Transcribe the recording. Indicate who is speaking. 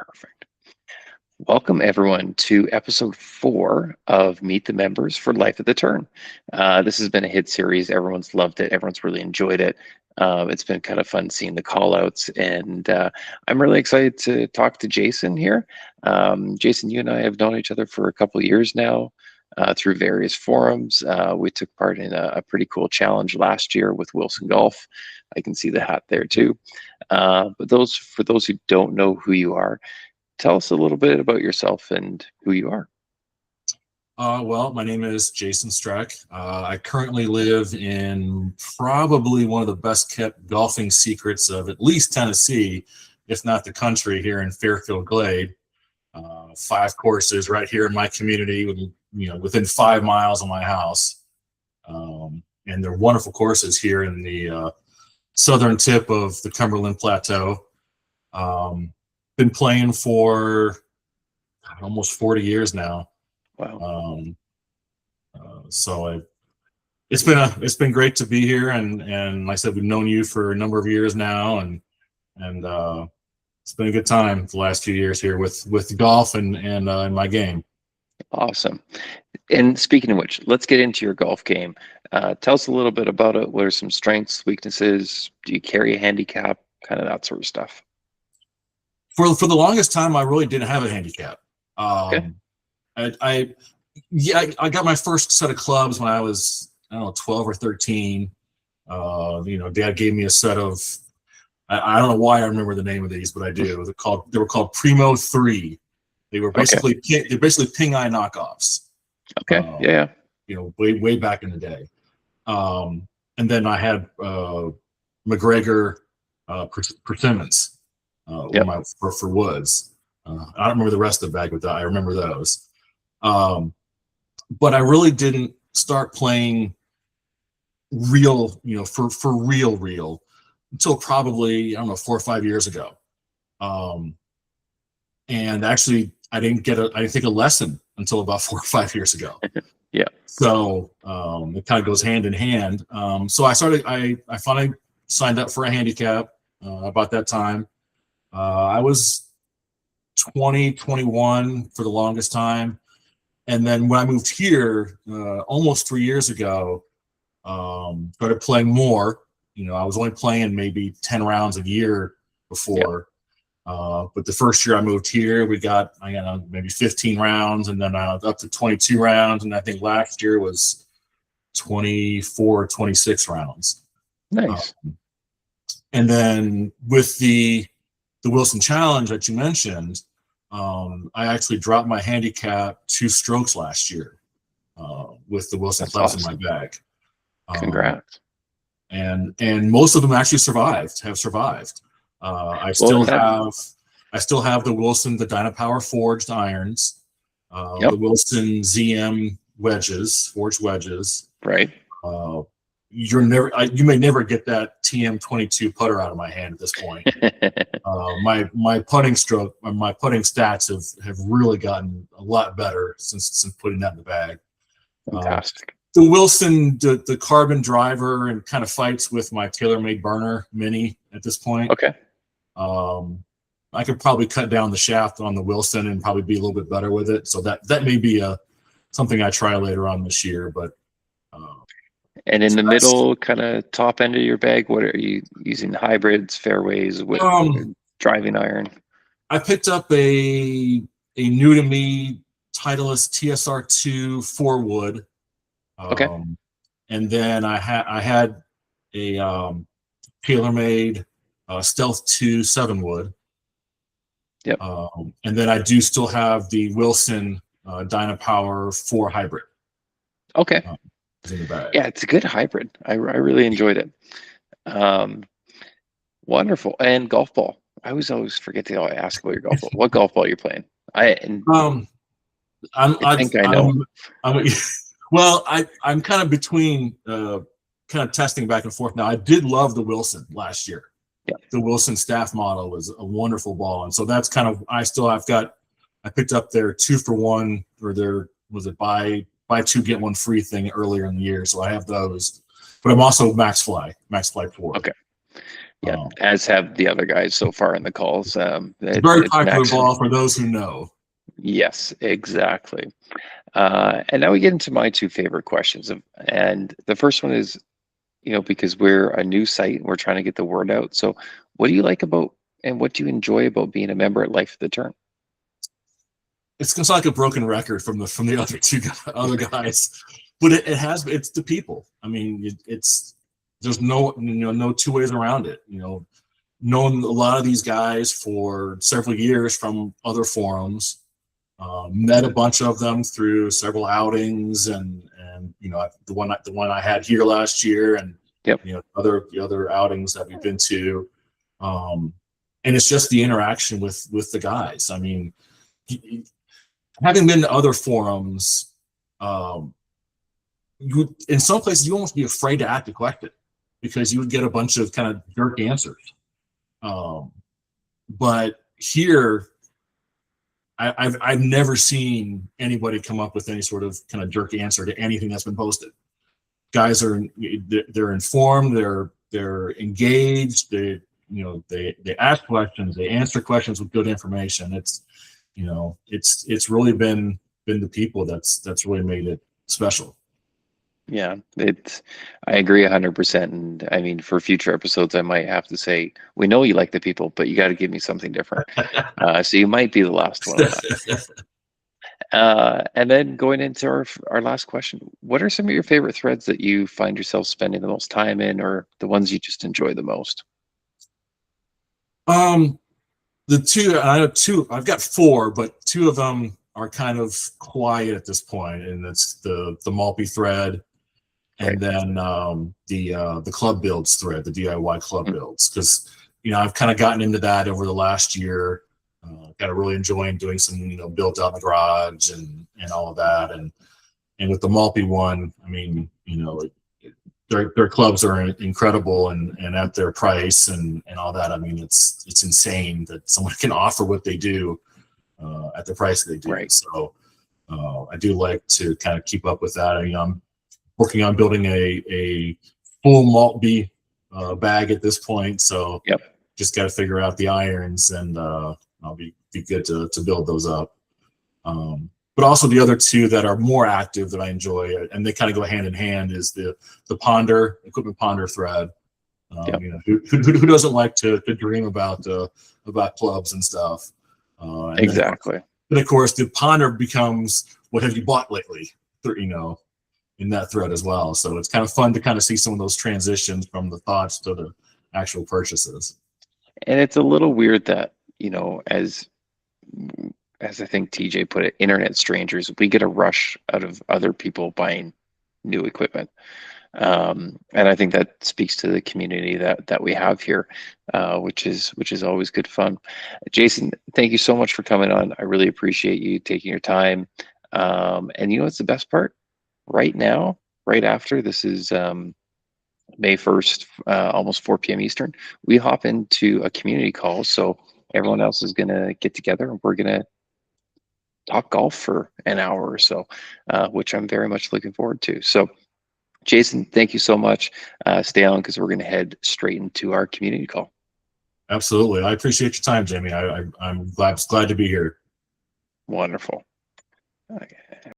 Speaker 1: Perfect. Welcome, everyone, to episode 4 of Meet the Members for Life at the Turn. This has been a hit series. Everyone's loved it. Everyone's really enjoyed it. It's been kind of fun seeing the call outs, and I'm really excited to talk to Jason here. Jason, you and I have known each other for a couple of years now through various forums. We took part in a pretty cool challenge last year with Wilson Golf. I can see the hat there too. But for those who don't know who you are, tell us a little bit about yourself and who you are.
Speaker 2: Well, my name is Jason Strack. I currently live in probably one of the best kept golfing secrets of at least Tennessee, if not the country, here in Fairfield Glade. 5 courses right here in my community, within 5 miles of my house. And they're wonderful courses here in the southern tip of the Cumberland Plateau. Been playing for almost 40 years now.
Speaker 1: Wow.
Speaker 2: It's been great to be here, and like I said, we've known you for a number of years now, and it's been a good time the last few years here with golf and my game.
Speaker 1: Awesome. And speaking of which, let's get into your golf game. Tell us a little bit about it. What are some strengths, weaknesses? Do you carry a handicap? Kind of that sort of stuff.
Speaker 2: For the longest time, I really didn't have a handicap.
Speaker 1: Okay.
Speaker 2: I got my first set of clubs when I was 12 or 13. Dad gave me a set of, I don't know why I remember the name of these, but I do. They were called Primo 3. They were basically ping eye knockoffs.
Speaker 1: Okay. Yeah.
Speaker 2: Way back in the day. And then I had McGregor persimmons for woods. I don't remember the rest of the bag, but I remember those. But I really didn't start playing real, for real until probably, 4 or 5 years ago. And actually, I didn't take a lesson until about 4 or 5 years ago.
Speaker 1: Yeah.
Speaker 2: So it kind of goes hand in hand. So I finally signed up for a handicap about that time. I was 20, 21 for the longest time. And then when I moved here almost 3 years ago, started playing more. I was only playing maybe 10 rounds a year before. But the first year I moved here, we got maybe 15 rounds, and then up to 22 rounds. And I think last year was 24 or 26 rounds.
Speaker 1: Nice.
Speaker 2: And then with the Wilson Challenge that you mentioned, I actually dropped my handicap 2 strokes last year with the Wilson clubs in my bag.
Speaker 1: Congrats.
Speaker 2: And most of them actually have survived. I still have the Wilson, the Dynapower forged irons, the Wilson ZM forged wedges.
Speaker 1: Right.
Speaker 2: You may never get that TM22 putter out of my hand at this point. My putting stats have really gotten a lot better since putting that in the bag.
Speaker 1: Fantastic.
Speaker 2: The Wilson, the carbon driver, and kind of fights with my TaylorMade burner mini at this point.
Speaker 1: Okay.
Speaker 2: I could probably cut down the shaft on the Wilson and probably be a little bit better with it. So that may be something I try later on this year. But
Speaker 1: and in the middle, kind of top end of your bag, what are you using? Hybrids, fairways, with driving iron?
Speaker 2: I picked up a new to me Titleist TSR2 4-wood.
Speaker 1: Okay.
Speaker 2: And then I had a TaylorMade Stealth 2 7-wood.
Speaker 1: Yep.
Speaker 2: And then I do still have the Wilson Dynapower 4 hybrid.
Speaker 1: Okay.
Speaker 2: In the bag.
Speaker 1: Yeah, it's a good hybrid. I really enjoyed it. Wonderful. And golf ball. I always forget to ask about your golf ball. What golf ball you're playing? I think I know.
Speaker 2: Well, I'm kind of between kind of testing back and forth now. I did love the Wilson last year.
Speaker 1: Yeah.
Speaker 2: The Wilson staff model was a wonderful ball. And so that's kind of, I picked up their 2-for-1, or their, was it buy 2, get 1 free thing earlier in the year. So I have those, but I'm also Max Fly 4.
Speaker 1: Okay. Yeah, as have the other guys so far in the calls.
Speaker 2: It's very
Speaker 1: It's
Speaker 2: popular
Speaker 1: Max.
Speaker 2: ball for those who know.
Speaker 1: Yes, exactly. And now we get into my two favorite questions. And the first one is, because we're a new site and we're trying to get the word out. So, what do you like about and what do you enjoy about being a member at Life of the Turn?
Speaker 2: It's like a broken record from the other guys, but it's the people. I mean, it's there's no two ways around it. Known a lot of these guys for several years from other forums. Met a bunch of them through several outings, and the one I had here last year, and
Speaker 1: Yep.
Speaker 2: the other outings that we've been to, and it's just the interaction with the guys. I mean, having been to other forums, you in some places you almost be afraid to ask a question because you would get a bunch of kind of jerk answers. But here, I've never seen anybody come up with any sort of kind of jerk answer to anything that's been posted. Guys they're informed, they're engaged, they ask questions, they answer questions with good information. It's really been the people that's really made it special.
Speaker 1: Yeah, I agree 100%. And I mean, for future episodes, I might have to say, we know you like the people, but you got to give me something different. So you might be the last one on that. And then going into our last question, what are some of your favorite threads that you find yourself spending the most time in, or the ones you just enjoy the most?
Speaker 2: The two, I have two, I've got four, but two of them are kind of quiet at this point, and it's the Malpe thread, and then the club builds thread, the DIY club builds, because I've kind of gotten into that over the last year. Kind of really enjoying doing some built out in the garage and all of that, and with the Malpe one, I mean their clubs are incredible and at their price and all that. I mean it's insane that someone can offer what they do at the price they do.
Speaker 1: Right.
Speaker 2: So I do like to kind of keep up with that. I mean, I'm working on building a full Malpe bag at this point, so
Speaker 1: yep.
Speaker 2: Just got to figure out the irons, and I'll be good to build those up. But also the other two that are more active that I enjoy, and they kind of go hand in hand, is the equipment ponder thread.
Speaker 1: Yep.
Speaker 2: Who doesn't like to dream about clubs and stuff? And
Speaker 1: exactly.
Speaker 2: Then of course, the ponder becomes, what have you bought lately? In that thread as well. So it's kind of fun to kind of see some of those transitions from the thoughts to the actual purchases.
Speaker 1: And it's a little weird that, as I think TJ put it, internet strangers, we get a rush out of other people buying new equipment. And I think that speaks to the community that we have here, which is always good fun. Jason, thank you so much for coming on. I really appreciate you taking your time. And what's the best part? Right now, right after this is May 1st, almost 4 p.m. Eastern, we hop into a community call. So everyone else is going to get together and we're going to talk golf for an hour or so, which I'm very much looking forward to. So Jason, thank you so much. Stay on because we're going to head straight into our community call.
Speaker 2: Absolutely. I appreciate your time, Jamie. I'm glad to be here.
Speaker 1: Wonderful. Okay.